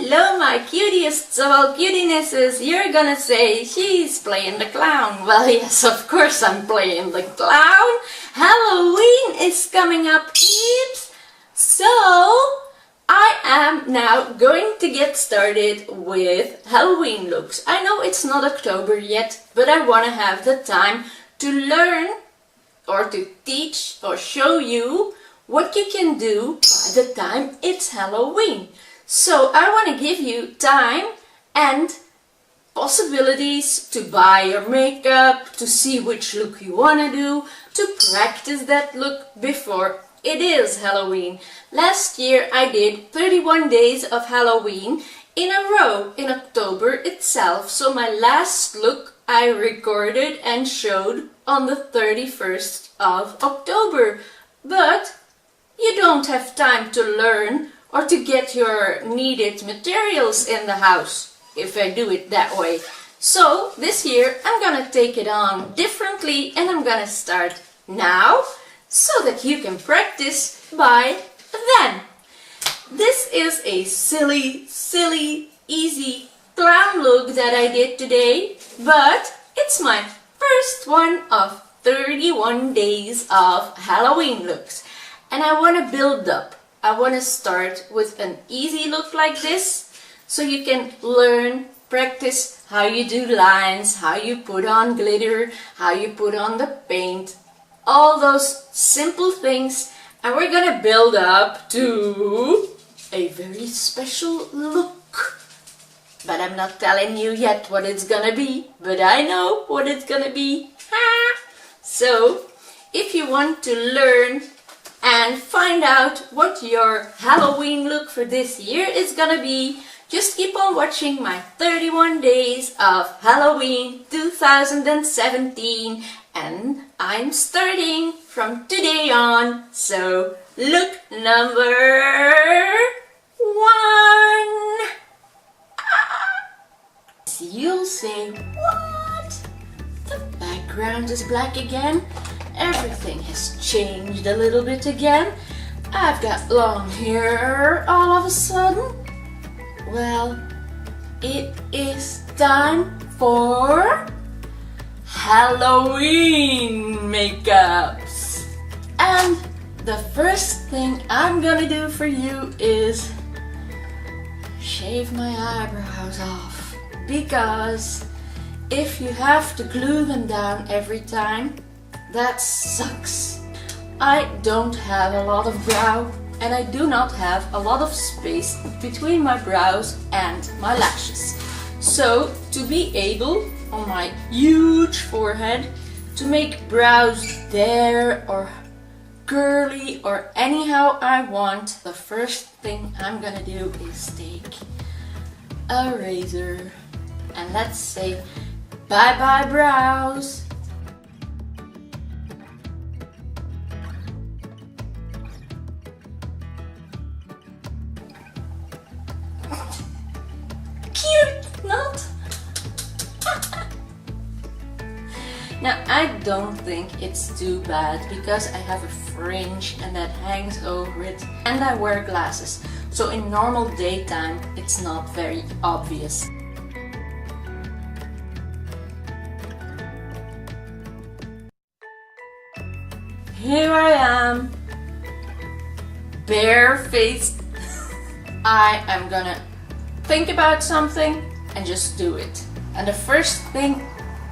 Hello my cutiest of all cutinesses, you're gonna say she's playing the clown. Well yes, of course I'm playing the clown. Halloween is coming up, peeps. So I am now going to get started with Halloween looks. I know it's not October yet, but I want to have the time to learn or to teach or show you what you can do by the time it's Halloween. So I want to give you time and possibilities to buy your makeup, to see which look you want to do, to practice that look before it is Halloween. Last year I did 31 days of Halloween in a row in October itself. So my last look I recorded and showed on the 31st of October. But you don't have time to learn or to get your needed materials in the house if I do it that way. So this year I'm gonna take it on differently and I'm gonna start now so that you can practice by then. This is a silly, easy clown look that I did today, but it's my first one of 31 days of Halloween looks. And I want to build up. I want to start with an easy look like this, so you can learn, practice how you do lines, how you put on glitter, how you put on the paint, all those simple things, and we're gonna build up to a very special look. But I'm not telling you yet what it's gonna be, but I know what it's gonna be. So, if you want to learn and find out what your Halloween look for this year is gonna be, just keep on watching my 31 days of Halloween 2017, and I'm starting from today on. So look number 1. You'll say, what? The background is black again? Everything has changed a little bit again. I've got long hair all of a sudden. Well, it is time for Halloween makeups. And the first thing I'm gonna do for you is shave my eyebrows off. Because if you have to glue them down every time, that sucks. I don't have a lot of brow and I do not have a lot of space between my brows and my lashes. So to be able, on my huge forehead, to make brows there or curly or anyhow I want, the first thing I'm gonna do is take a razor and let's say bye bye brows. Cute, not? Now I don't think it's too bad because I have a fringe and that hangs over it and I wear glasses, so in normal daytime it's not very obvious. Here I am, barefaced. I am gonna think about something and just do it. And the first thing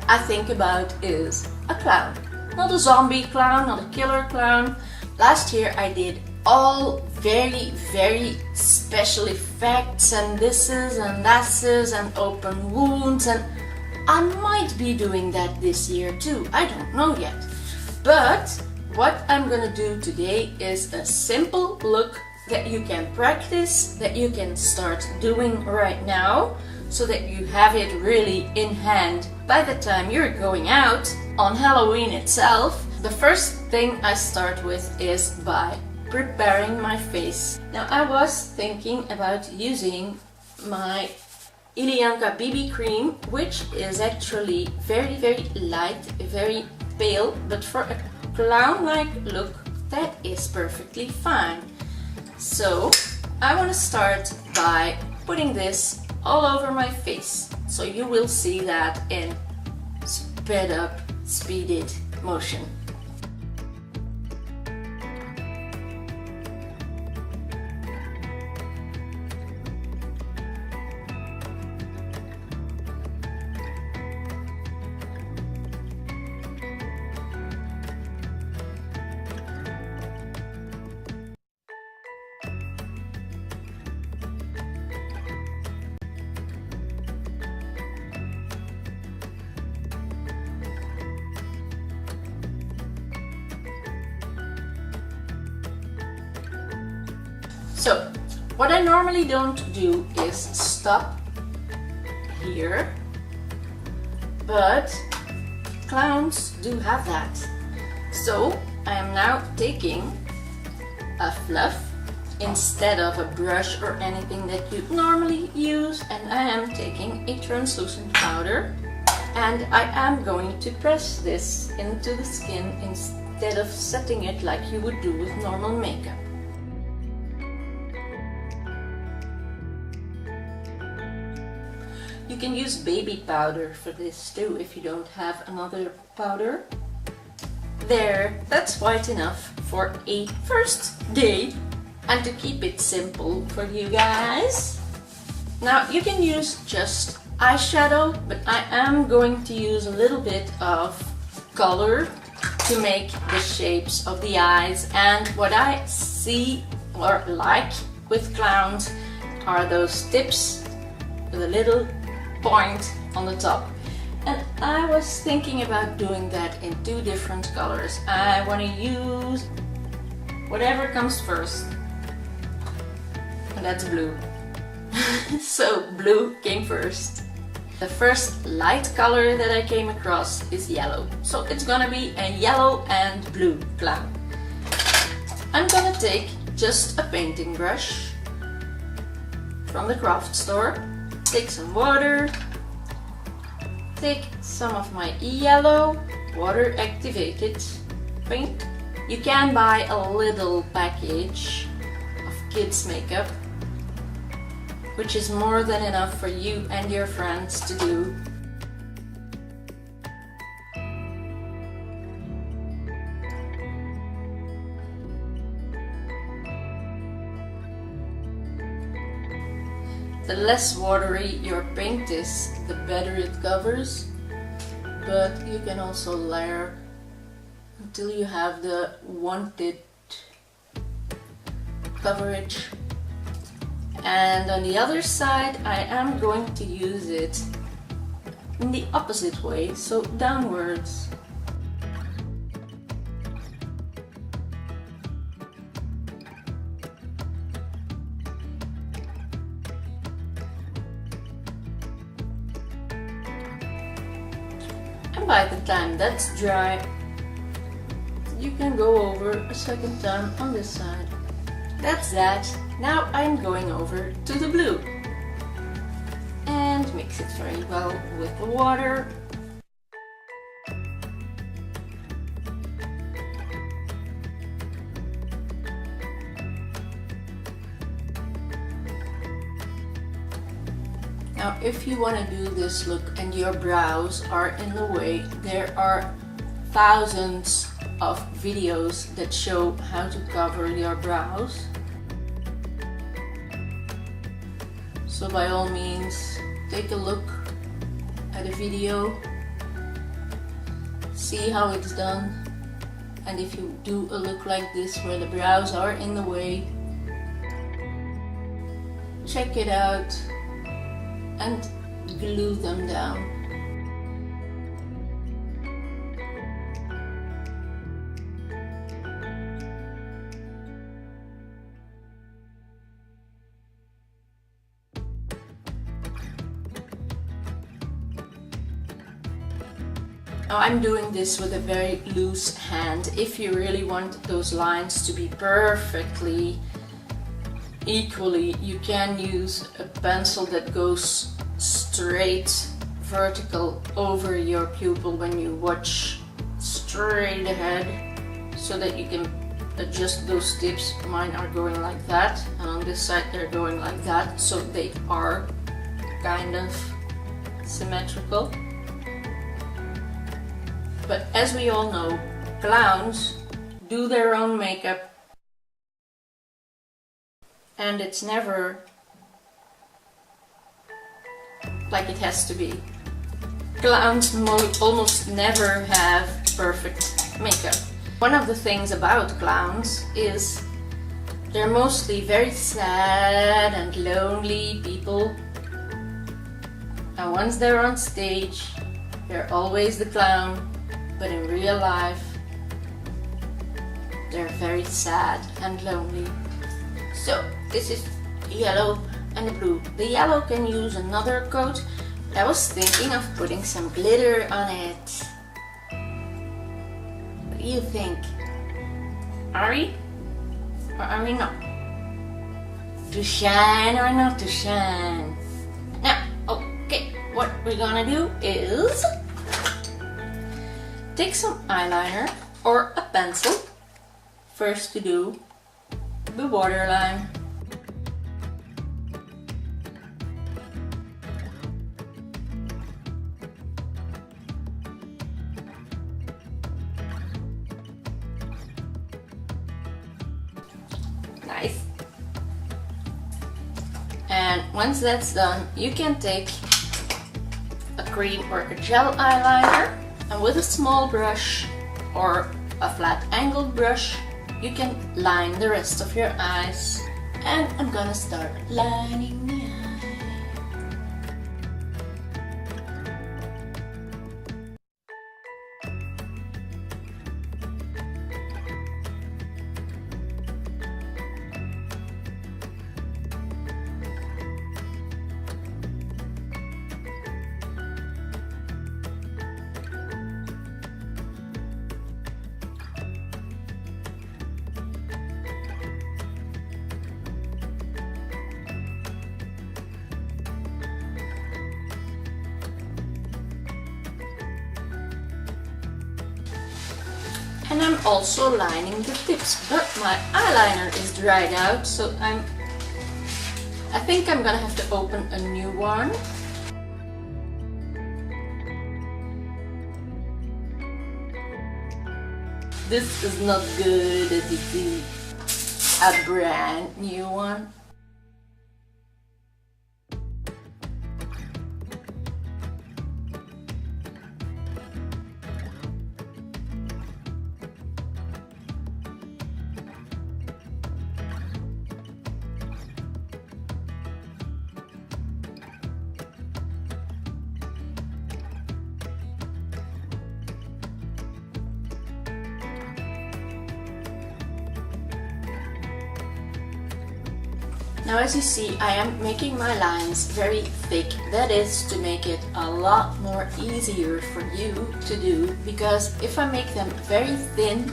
I think about is a clown. Not a zombie clown, not a killer clown. Last year I did all very special effects and thises and thatses and open wounds, and I might be doing that this year too. I don't know yet. But what I'm gonna do today is a simple look that you can practice, that you can start doing right now, so that you have it really in hand by the time you're going out on Halloween itself. The first thing I start with is by preparing my face. Now I was thinking about using my Ilianka BB cream, which is actually very light, very pale, but for a clown-like look that is perfectly fine. So I want to start by putting this all over my face. So you will see that in sped up, speeded motion. So, what I normally don't do is stop here, but clowns do have that. So, I am now taking a fluff instead of a brush or anything that you normally use, and I am taking a translucent powder, and I am going to press this into the skin instead of setting it like you would do with normal makeup. You can use baby powder for this too if you don't have another powder. There, that's quite enough for a first day, and to keep it simple for you guys. Now you can use just eyeshadow, but I am going to use a little bit of color to make the shapes of the eyes, and what I see or like with clowns are those tips with a little point on the top, and I was thinking about doing that in 2 different colors. I want to use whatever comes first, and that's blue. So blue came first. The first light color that I came across is yellow, so it's gonna be a yellow and blue clown. I'm gonna take just a painting brush from the craft store, take some water, take some of my yellow water activated paint. You can buy a little package of kids makeup, which is more than enough for you and your friends to do. The less watery your paint is, the better it covers, but you can also layer until you have the wanted coverage. And on the other side, I am going to use it in the opposite way, so downwards. And by the time that's dry, you can go over a second time on this side. That's that. Now I'm going over to the blue and mix it very well with the water. Now if you want to do this look and your brows are in the way, there are thousands of videos that show how to cover your brows. So by all means, take a look at a video, see how it's done, and if you do a look like this where the brows are in the way, check it out and glue them down. Now I'm doing this with a very loose hand. If you really want those lines to be perfectly equally, you can use a pencil that goes straight vertical over your pupil when you watch straight ahead, so that you can adjust those tips. Mine are going like that, and on this side they're going like that, so they are kind of symmetrical. But as we all know, clowns do their own makeup, and it's never like it has to be. Clowns almost never have perfect makeup. One of the things about clowns is they're mostly very sad and lonely people. And once they're on stage, they're always the clown, but in real life, they're very sad and lonely. So this is yellow and the blue. The yellow can use another coat. I was thinking of putting some glitter on it. What do you think? Are we? Or are we not? To shine or not to shine? Now, okay, what we're gonna do is take some eyeliner or a pencil. First to do the waterline. Nice. And once that's done, you can take a cream or a gel eyeliner, and with a small brush or a flat angled brush, you can line the rest of your eyes. And I'm gonna start lining the eye. And I'm also lining the tips, but my eyeliner is dried out, so I think I'm gonna have to open a new one. This is not good as you see. A brand new one. Now as you see, I am making my lines very thick. That is to make it a lot more easier for you to do, because if I make them very thin,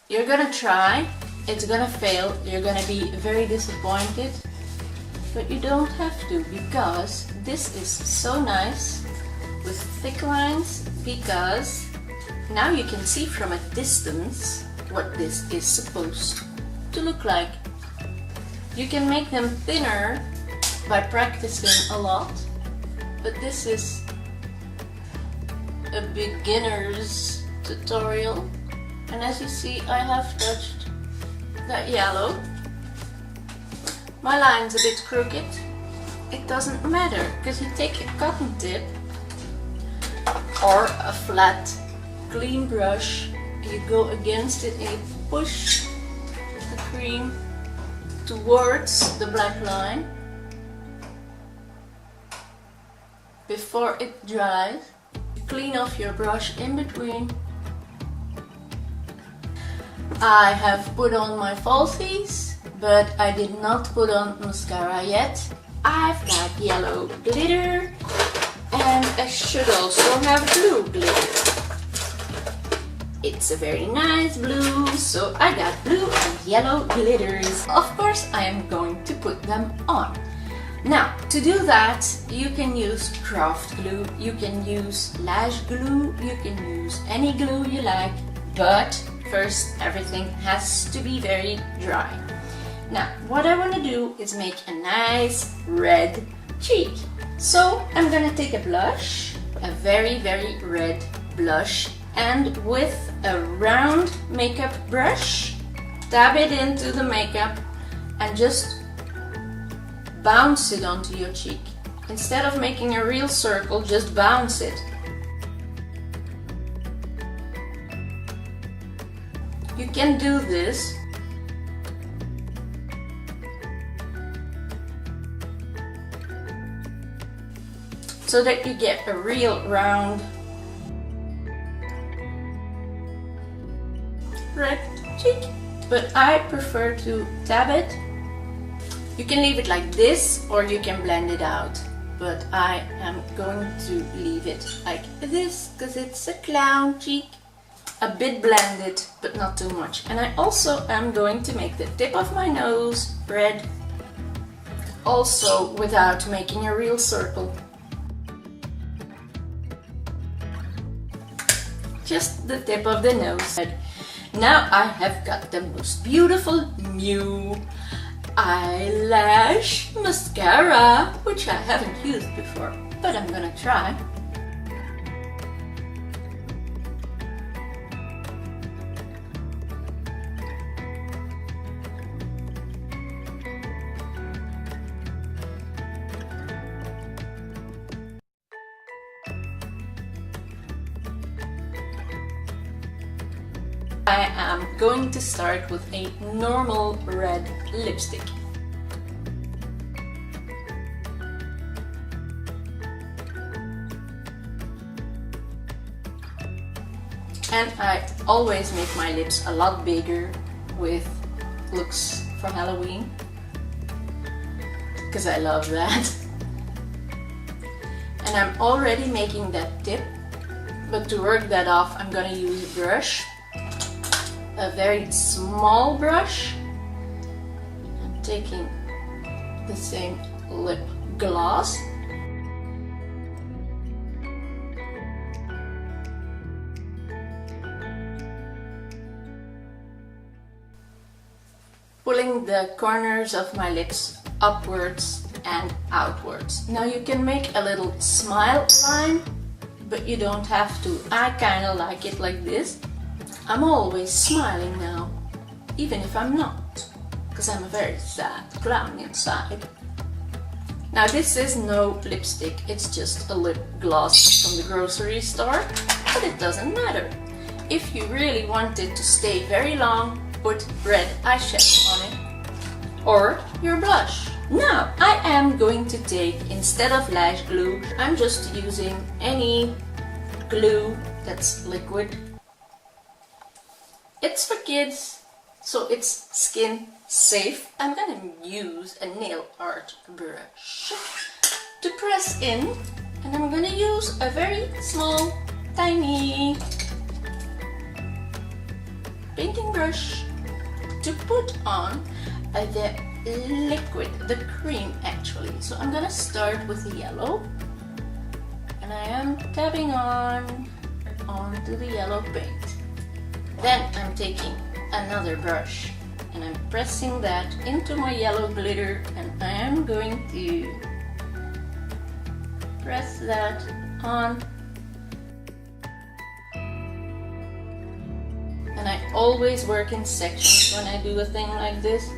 you're gonna try, it's gonna fail, you're gonna be very disappointed, but you don't have to, because this is so nice with thick lines, because now you can see from a distance what this is supposed to look like. You can make them thinner by practicing a lot, but this is a beginner's tutorial. And as you see, I have touched that yellow. My line's a bit crooked. It doesn't matter, because you take a cotton tip or a flat clean brush, you go against it and you push the cream towards the black line before it dries. Clean off your brush in between. I have put on my falsies, but I did not put on mascara yet. I've got yellow glitter, and I should also have blue glitter. It's a very nice blue, so I got blue and yellow glitters. Of course, I am going to put them on. Now, to do that, you can use craft glue, you can use lash glue, you can use any glue you like, but first everything has to be very dry. Now, what I want to do is make a nice red cheek. So I'm gonna take a blush, a very, very red blush, and with a round makeup brush, dab it into the makeup and just bounce it onto your cheek. Instead of making a real circle, just bounce it. You can do this so that you get a real round red cheek. But I prefer to dab it. You can leave it like this or you can blend it out. But I am going to leave it like this because it's a clown cheek. A bit blended, but not too much. And I also am going to make the tip of my nose red, also without making a real circle. Just the tip of the nose. Now I have got the most beautiful new eyelash mascara, which I haven't used before, but I'm gonna try. I am going to start with a normal red lipstick. And I always make my lips a lot bigger with looks for Halloween, because I love that. And I'm already making that tip, but to work that off I'm gonna use a brush. A very small brush. I'm taking the same lip gloss. Pulling the corners of my lips upwards and outwards. Now you can make a little smile line, but you don't have to. I kinda like it like this. I'm always smiling now, even if I'm not, because I'm a very sad clown inside. Now this is no lipstick, it's just a lip gloss from the grocery store, but it doesn't matter. If you really want it to stay very long, put red eyeshadow on it, or your blush. Now I am going to take, instead of lash glue, I'm just using any glue that's liquid. It's for kids, so it's skin safe. I'm gonna use a nail art brush to press in, and I'm gonna use a very small, tiny painting brush to put on the liquid, the cream actually. So I'm gonna start with the yellow, and I am tapping onto the yellow paint. Then I'm taking another brush and I'm pressing that into my yellow glitter, and I am going to press that on. And I always work in sections when I do a thing like this,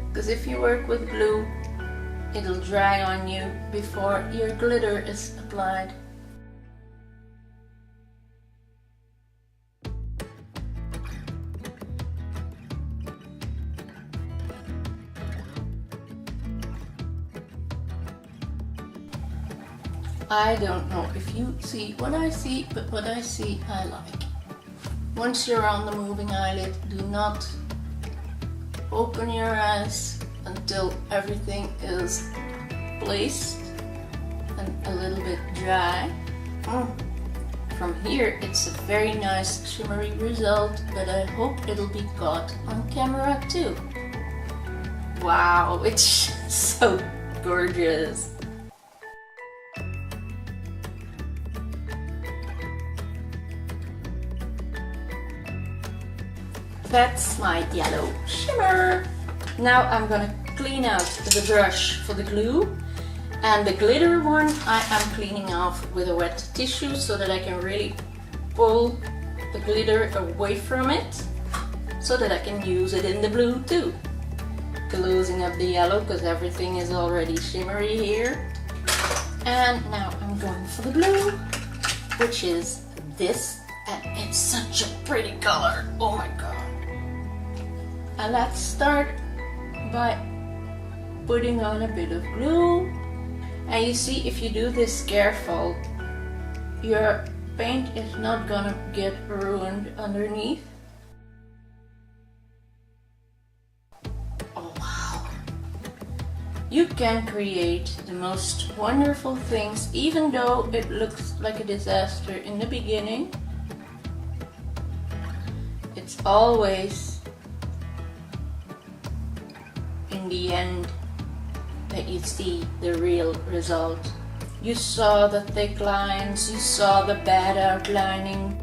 because if you work with glue, it'll dry on you before your glitter is applied. I don't know if you see what I see, but what I see I like. Once you're on the moving eyelid, do not open your eyes until everything is placed and a little bit dry. From here it's a very nice shimmery result, but I hope it'll be caught on camera too. Wow, it's so That's my yellow shimmer. Now I'm gonna clean out the brush for the glue. And the glitter one I am cleaning off with a wet tissue so that I can really pull the glitter away from it so that I can use it in the blue too. Closing up the yellow because everything is already shimmery here. And now I'm going for the blue, which is this, and it's such a pretty color. Oh my god. And let's start by putting on a bit of glue. And you see, if you do this careful, your paint is not gonna get ruined underneath. Oh wow! You can create the most wonderful things even though it looks like a disaster in the beginning. It's always in the end that you see the real result. You saw the thick lines, you saw the bad outlining.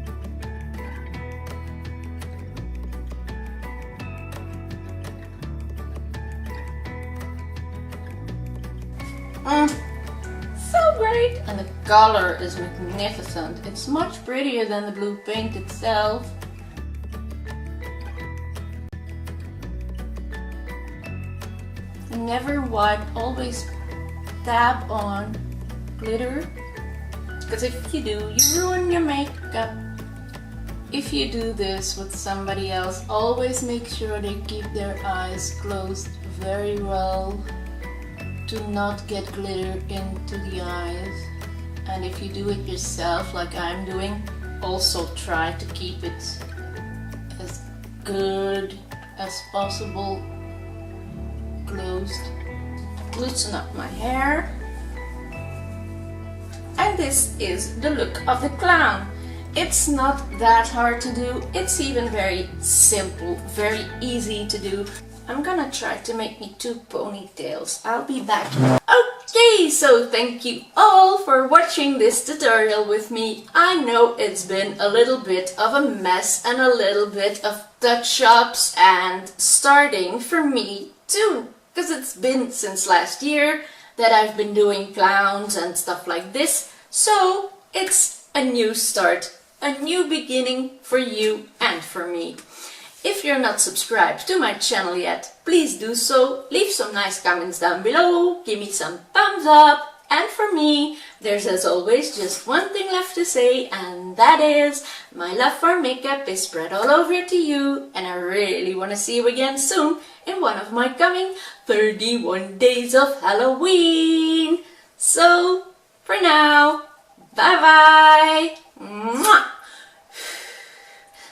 So great! And the color is magnificent. It's much prettier than the blue paint itself. Never wipe, always dab on glitter, because if you do, you ruin your makeup. If you do this with somebody else, always make sure they keep their eyes closed very well to not get glitter into the eyes. And if you do it yourself like I'm doing, also try to keep it as good as possible closed. Loosen up my hair. And this is the look of the clown. It's not that hard to do. It's even very simple, very easy to do. I'm gonna try to make me 2 ponytails. I'll be back. Okay, so thank you all for watching this tutorial with me. I know it's been a little bit of a mess and a little bit of touch-ups and starting for me too. Because it's been since last year that I've been doing clowns and stuff like this. So it's a new start, a new beginning for you and for me. If you're not subscribed to my channel yet, please do so. Leave some nice comments down below, give me some thumbs up. And for me, there's as always just one thing left to say, and that is my love for makeup is spread all over to you, and I really want to see you again soon in one of my coming 31 days of Halloween. So, for now, bye bye! Mwah!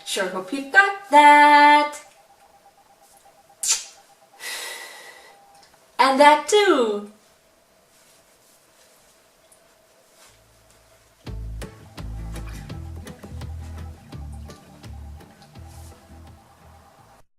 Sure hope you got that! And that too!